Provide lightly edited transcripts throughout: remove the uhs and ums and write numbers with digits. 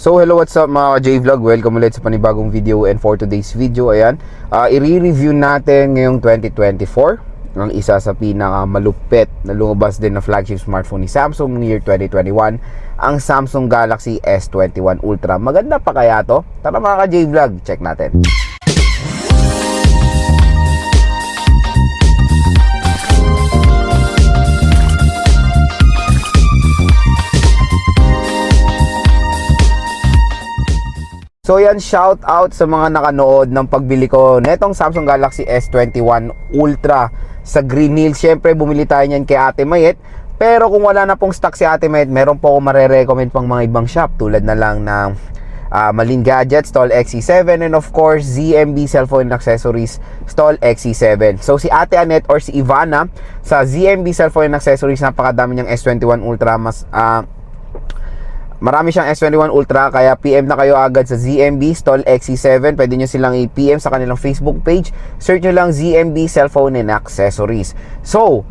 So hello, what's up mga J-Vlog? Welcome ulit sa panibagong video, and for today's video, ayan, i-review natin ngayong 2024 ang isa sa pinakamalupit na lumabas din na flagship smartphone ni Samsung ng year 2021, ang Samsung Galaxy S21 Ultra. Maganda pa kaya to? Tara mga J-Vlog, check natin. So yan, shout out sa mga nakanood ng pagbili ko netong Samsung Galaxy S21 Ultra sa Green Hills. Syempre bumili tayo niyan kay Ate Mayet, pero kung wala na pong stock si Ate Mayet, meron po ako marerecommend pang mga ibang shop tulad na lang ng Malin Gadgets, Stall XC7, and of course ZMB Cellphone and Accessories, Stall XC7. So si Ate Annette or si Ivana sa ZMB Cellphone and Accessories, napakadami niyang S21 Ultra. Marami siyang S21 Ultra, kaya PM na kayo agad sa ZMB Stall XC7. Pwede nyo silang i-PM sa kanilang Facebook page. Search nyo lang ZMB Cellphone and Accessories. So,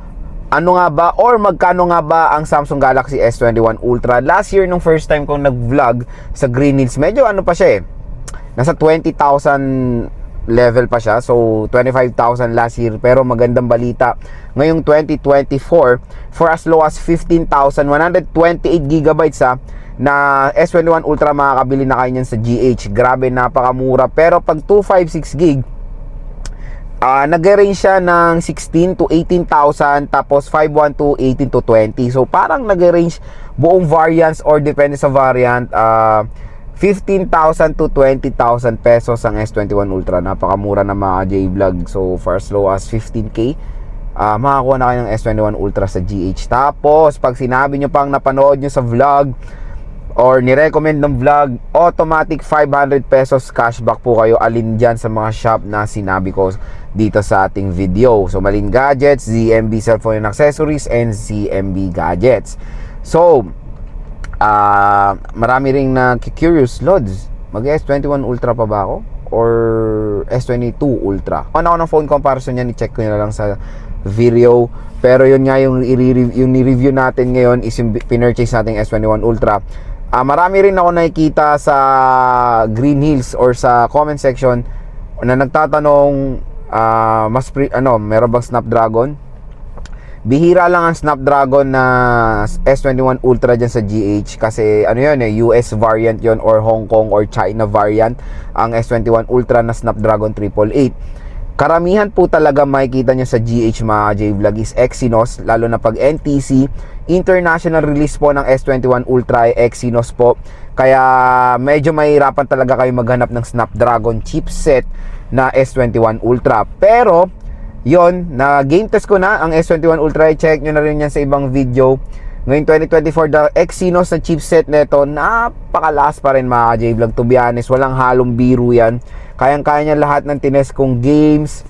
ano nga ba or magkano nga ba ang Samsung Galaxy S21 Ultra? Last year, nung first time kong nag-vlog sa Green Hills, medyo ano pa siya eh, nasa 20,000 level pa siya. So 25,000 last year, pero magandang balita ngayong 2024, for as low as 15,000, 128GB na S21 Ultra, makakabili na kayo niyan sa GH. Grabe, napakamura. Pero pag 256GB, nag-range siya ng 16 to 18,000, tapos 512, 18 to 20. So parang nag-range buong variants, or depende sa variant, 15,000 to 20,000 pesos ang S21 Ultra. Napakamura na mga J-Vlog. So for as low as 15K, makakuha na kayo ng S21 Ultra sa GH. Tapos pag sinabi nyo pang napanood nyo sa vlog or nirecommend ng vlog, automatic 500 pesos cashback po kayo. Alin dyan sa mga shop na sinabi ko dito sa ating video. So Malin Gadgets, ZMB Cellphone and Accessories, and ZMB Gadgets. So marami ring na curious, Lods, mag S21 Ultra pa ba ako or S22 Ultra? Ano ng phone comparison yan, i-check ko na lang sa video. Pero yun nga, yung ni-review natin ngayon is yung pinurchase natin S21 Ultra. Marami rin ako nakikita sa Green Hills or sa comment section na nagtatanong, meron bang Snapdragon? Bihira lang ang Snapdragon na S21 Ultra dyan sa GH, kasi ano yun US variant yun, or Hong Kong or China variant ang S21 Ultra na Snapdragon 888. Karamihan po talaga makikita nyo sa GH mga J-Vlog is Exynos, lalo na pag NTC. International release po ng S21 Ultra ay Exynos po, kaya medyo mahirapan talaga kayo maghanap ng Snapdragon chipset na S21 Ultra. Pero yon, na game test ko na ang S21 Ultra. I-check nyo na rin yan sa ibang video. Ngayon 2024, the Exynos na chipset neto, napakalakas pa rin mga J-Vlog. To be honest, walang halong biro yan. Kayang-kaya niya lahat ng tines kong games.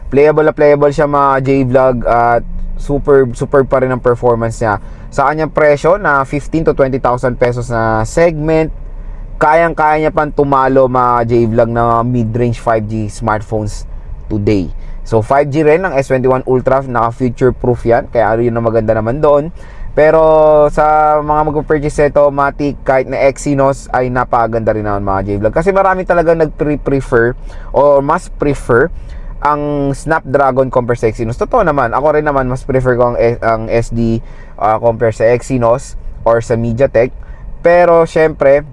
Playable na playable siya mga J-Vlog, at super pa rin ang performance niya. Sa kanyang presyo na 15 to 20,000 pesos na segment, kayang-kaya niya pang tumalo mga J-Vlog na mid-range 5G smartphones today. So 5G rin ang S21 Ultra, naka-future proof yan, kaya yun na maganda naman doon. Pero sa mga mag-purchase ito, matik, kahit na Exynos, ay napaganda rin naman mga J-Vlog. Kasi marami talaga nag-prefer o mas prefer ang Snapdragon compare sa Exynos. Totoo naman, ako rin naman mas prefer ko ang SD compare sa Exynos or sa MediaTek. Pero syempre,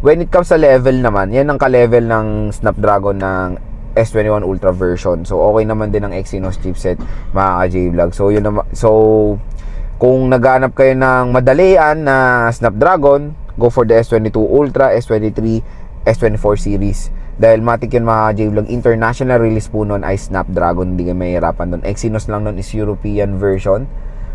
when it comes sa level naman, yan ang ka-level ng Snapdragon ng S21 Ultra version. So okay naman din ang Exynos chipset mga J-Vlog. So yun naman, kung naghahanap kayo ng madalian na Snapdragon, go for the S22 Ultra, S23, S24 series. Dahil matik yun mga J-Vlog, international release po nun ay Snapdragon, hindi kayo mahirapan doon. Exynos lang nun is European version.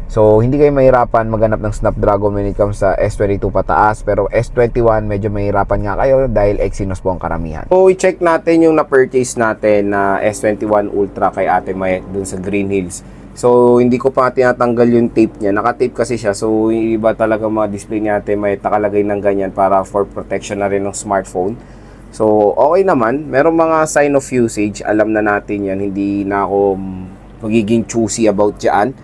So hindi kayo mahirapan maghanap ng Snapdragon when it comes sa S22 pataas. Pero S21 medyo mahirapan nga kayo dahil Exynos po ang karamihan. So i-check natin yung na-purchase natin na S21 Ultra kay Ate Mayet dun sa Green Hills. So hindi ko pa tinatanggal yung tape niya, naka-tape kasi siya. So iba talaga mga display niya Ate Mayet, nakalagay ng ganyan para for protection na rin ng smartphone. So okay naman, merong mga sign of usage, alam na natin yan, hindi na ako magiging choosy about dyan.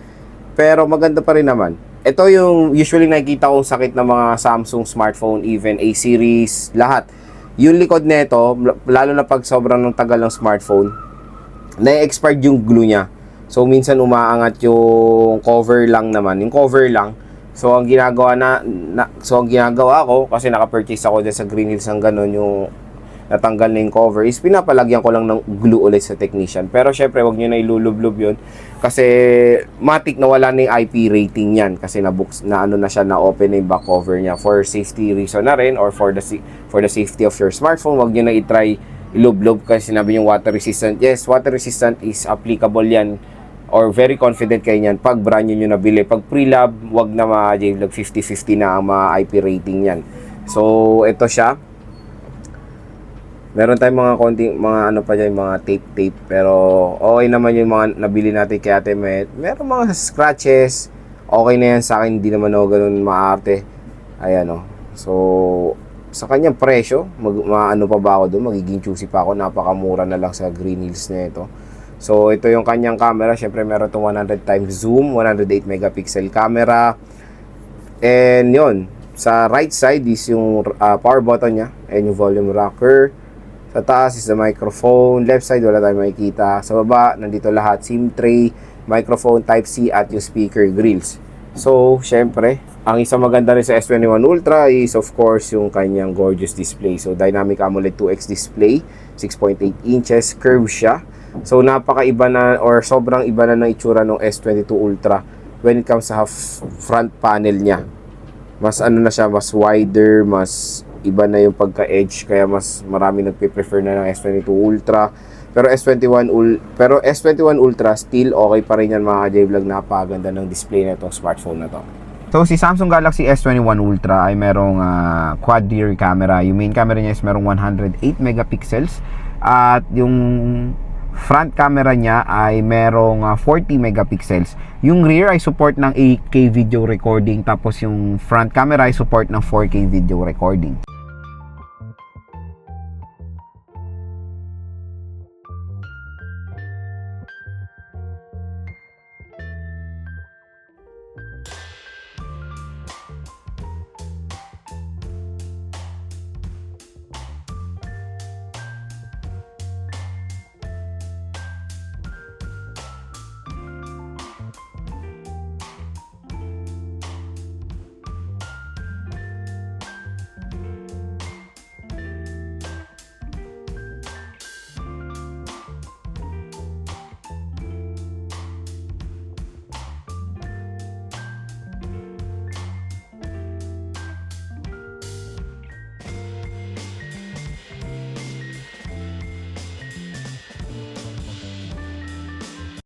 Pero maganda pa rin naman. Ito yung usually nakikita kong sakit ng mga Samsung smartphone, even A series, lahat. Yung likod nito, lalo na pag sobrang ng tagal ng smartphone, na-expired yung glue niya. So minsan umaangat yung cover lang naman, yung cover lang. So ang ginagawa ang ginagawa ko kasi naka-purchase ako din sa Green Hills ng ganun, yung natanggal na yung cover, is pinapalagyan ko lang ng glue ulit sa technician. Pero syempre, wag nyo na ilulublob yun kasi matik na wala na yung IP rating yan kasi na siya, na open na yung back cover niya for safety reason na rin, or for the safety of your smartphone. Wag nyo na i-try ilublob kasi sinabi yung water resistant. Yes, water resistant is applicable yan, or very confident kayo niyan pag brand new nyo nabili. Pag pre-lab, wag na ma-JVlog 50-50 na ang mga IP rating yan. So ito siya. Meron tayong mga konting mga ano pa dyan, mga tape, pero okay naman yung mga nabili natin kay Ate Met. Meron mga scratches, okay na yan sa akin, hindi naman ako ganun maarte. Ayan o. So sa kanyang presyo, ano pa ba ako doon, magiging choosy pa ako, napakamura na lang sa Green Hills na ito. So ito yung kanyang camera, syempre meron itong 100 times zoom, 108 megapixel camera. And yun, sa right side is yung power button nya, and yung volume rocker. Sa taas is the microphone. Left side, wala tayong makikita. Sa baba, nandito lahat. SIM tray, microphone, Type-C, at yung speaker grills. So, syempre, ang isang maganda rin sa S21 Ultra is, of course, yung kanyang gorgeous display. So, Dynamic AMOLED 2X display, 6.8 inches, curve siya. So, napakaiba na, or sobrang iba na ng itsura ng S22 Ultra when it comes sa front panel niya. Mas ano na siya, mas wider, mas iba na yung pagka-edge, kaya mas marami nagpe-prefer na ng S22 Ultra. Pero S21 Ultra still okay pa rin yan mga J-Vlog. Napakaganda ng display na itong smartphone na to. So si Samsung Galaxy S21 Ultra ay merong quad rear camera. Yung main camera niya is merong 108 megapixels at yung front camera niya ay merong 40 megapixels. Yung rear ay support ng 8K video recording, tapos yung front camera ay support ng 4K video recording.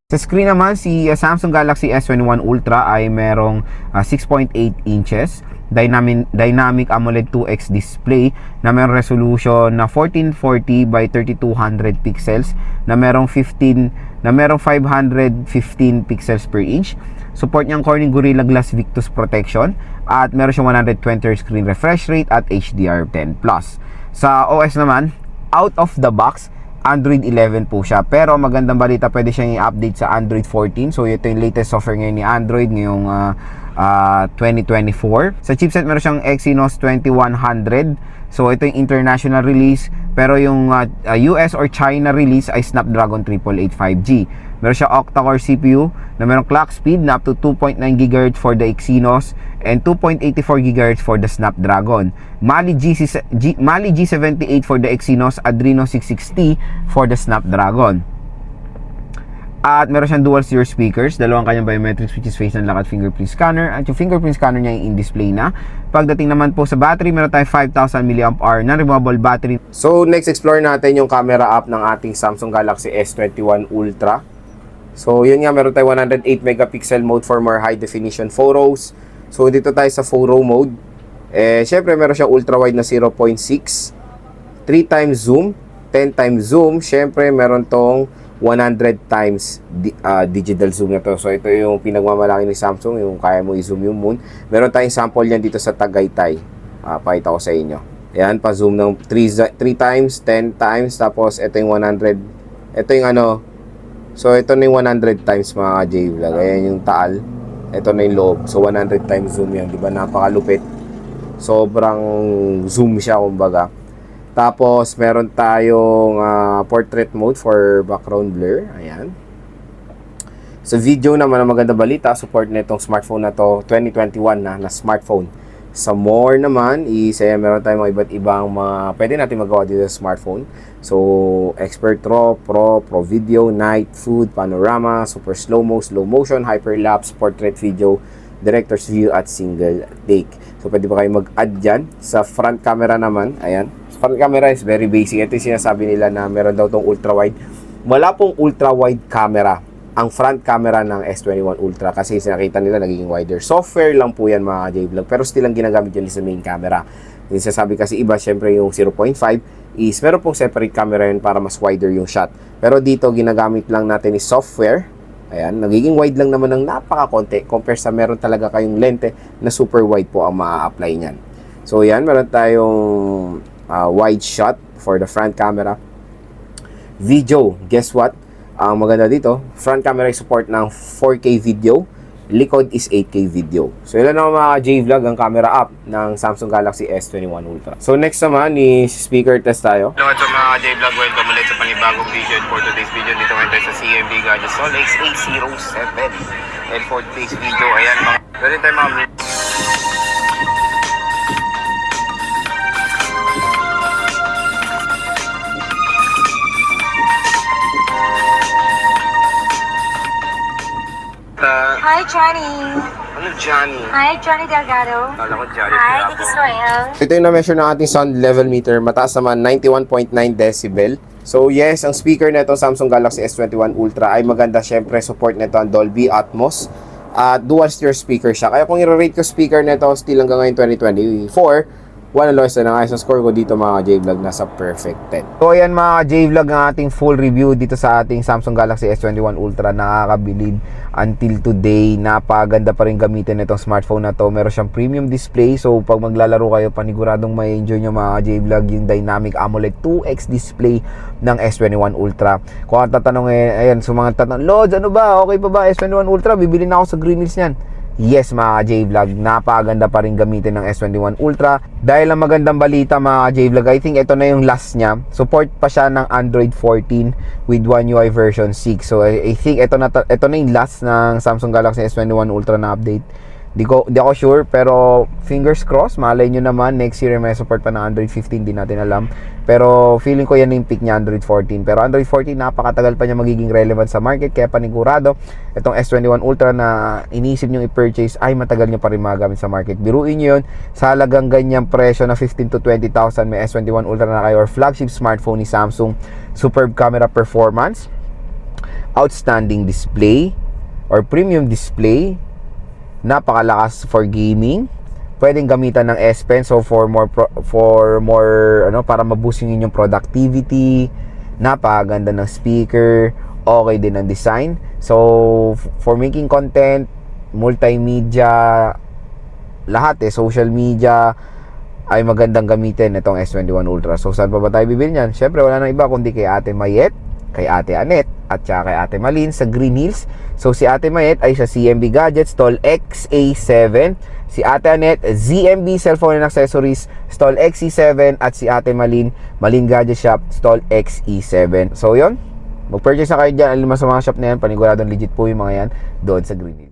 Sa screen naman, si Samsung Galaxy S21 Ultra ay merong 6.8 inches Dynamic AMOLED 2X display na merong resolution na 1440 by 3200 pixels na merong 515 pixels per inch. Support niyang Corning Gorilla Glass Victus protection at meron siyang 120 screen refresh rate at HDR10+. Sa OS naman, out of the box, Android 11 po siya. Pero magandang balita, pwede siyang i-update sa Android 14. So ito yung latest software ngayon ni Android ngayong 2024. Sa chipset meron siyang Exynos 2100. So ito yung international release. Pero yung US or China release ay Snapdragon 888 5G. Meron siya octa-core CPU na merong clock speed na up to 2.9 GHz for the Exynos and 2.84 GHz for the Snapdragon. Mali G78 for the Exynos, Adreno 660 for the Snapdragon. At meron siyang dual stereo speakers, dalawang kanyang biometrics which is face unlock at fingerprint scanner. At yung fingerprint scanner niya ay in-display na. Pagdating naman po sa battery, meron tayong 5,000 mAh na removable battery. So next, explore natin yung camera app ng ating Samsung Galaxy S21 Ultra. So yun nga, meron tayong 108 megapixel mode for more high definition photos. So dito tayo sa photo mode. Syempre meron siyang ultra wide na 0.6, 3 times zoom, 10 times zoom. Syempre meron tong 100 times digital zoom na to. So ito yung pinagmamalaki ni Samsung, yung kaya mo i-zoom yung moon. Meron tayong sample yan dito sa Tagaytay. Pakita ko sa inyo. Ayan, pa-zoom ng 3 times, 10 times, tapos ito yung 100. Ito yung ano. So ito na yung 100 times mga J-Vlog. Ayan yung taal. ito na yung loob. So 100 times zoom yan, di ba? Napakalupit. Sobrang zoom siya kumbaga. Tapos meron tayong portrait mode for background blur. Ayan. Sa video naman, ang maganda balita, support na itong smartphone na to 2021 na smartphone. Sa more naman is meron tayong mga iba't ibang mga pwede natin magawa dito sa smartphone. So Expert RAW, Pro Video, Night, Food, Panorama, Super Slow-Mo, Slow Motion, Hyperlapse, Portrait Video, Director's View at Single Take. So pwede pa kayo mag-add dyan. Sa front camera naman, ayan. Front camera is very basic. Ito yung sinasabi nila na meron daw tong ultra-wide. Wala pong ultra-wide camera ang front camera ng S21 Ultra kasi nakita nila nagiging wider. Software lang po yan mga J-Vlog, pero still lang ginagamit yun sa main camera. Yung sasabi kasi iba, syempre yung 0.5 is meron pong separate camera yun para mas wider yung shot. Pero dito ginagamit lang natin is software. Ayan, nagiging wide lang naman ng napaka-konti compare sa meron talaga kayong lente na super wide po ang ma-apply niyan. So yan, meron tayong wide shot for the front camera. Video, guess what? Ang maganda dito, front camera support ng 4K video, likod is 8K video. So ilan naman mga J-Vlog ang camera app ng Samsung Galaxy S21 Ultra. So next naman is speaker test tayo. Hello, what's up mga J-Vlog? Welcome ulit sa panibagong video. And for today's video, dito ngayon tayo sa CMB Gadgets Sol X807. And for today's video, ayan mga, pwede tayo mga Hi, Johnny. ano Johnny? Hi, Johnny Delgado. Kala ko Johnny. Hi, this is Royal. Ito yung na-measure ng ating sound level meter. Mataas naman, 91.9 decibel. So yes, ang speaker na ito Samsung Galaxy S21 Ultra ay maganda. Syempre, support nito ang Dolby Atmos. At dual stereo speaker siya. Kaya kung i-rate ko speaker nito still hanggang ngayon 2024, 1 lowest na nga. Sa score ko dito mga J-Vlog, nasa perfect 10. So ayan mga J-Vlog, ang ating full review dito sa ating Samsung Galaxy S21 Ultra. Nakakabilib until today. Napaganda pa rin gamitin itong smartphone na to. Meron siyang premium display. So pag maglalaro kayo, paniguradong may enjoy nyo mga J-Vlog yung Dynamic AMOLED 2X display ng S21 Ultra. Kung ang tatanong ayan, so mga tatanong, Lods, ano ba? Okay pa ba S21 Ultra? Bibili na ako sa Green Hills niyan. Yes mga J-Vlog, napaganda pa rin gamitin ng S21 Ultra. Dahil ang magandang balita mga J-Vlog, I think ito na yung last niya. Support pa siya ng Android 14 with One UI version 6. So I think ito na yung last ng Samsung Galaxy S21 Ultra na update. Di ako sure, pero fingers crossed, malay nyo naman next year may support pa ng Android 15, di natin alam. Pero feeling ko yan yung pick niya, Android 14. Pero Android 14 napakatagal pa niya magiging relevant sa market, kaya panigurado itong S21 Ultra na iniisip nyo i-purchase ay matagal nyo pa rin magamit sa market. Biruin nyo yun, sa halagang ganyang presyo na 15 to 20,000 may S21 Ultra na kayo or flagship smartphone ni Samsung. Superb camera performance, outstanding display or premium display, napakalakas for gaming, pwedeng gamitan ng S Pen, so for more para ma-boost yung inyong productivity. Napakaganda ng speaker, okay din ang design. So for making content, multimedia, lahat social media ay magandang gamitin itong S21 Ultra. So saan pa ba tayo bibili niyan? Syempre wala nang iba kundi kay Ate Mayet, kay Ate Anet, at saka kay Ate Malin sa Green Hills. So si Ate Mayet ay sa CMB Gadgets Stall XA7, si Ate Anet ZMB Cellphone and Accessories Stall XE7, at si Ate Malin Gadget Shop Stall XE7. So yon, mag-purchase na kayo dyan. Alam mo sa mga shop na yan, paniguradong legit po yung mga yan doon sa Green Hills.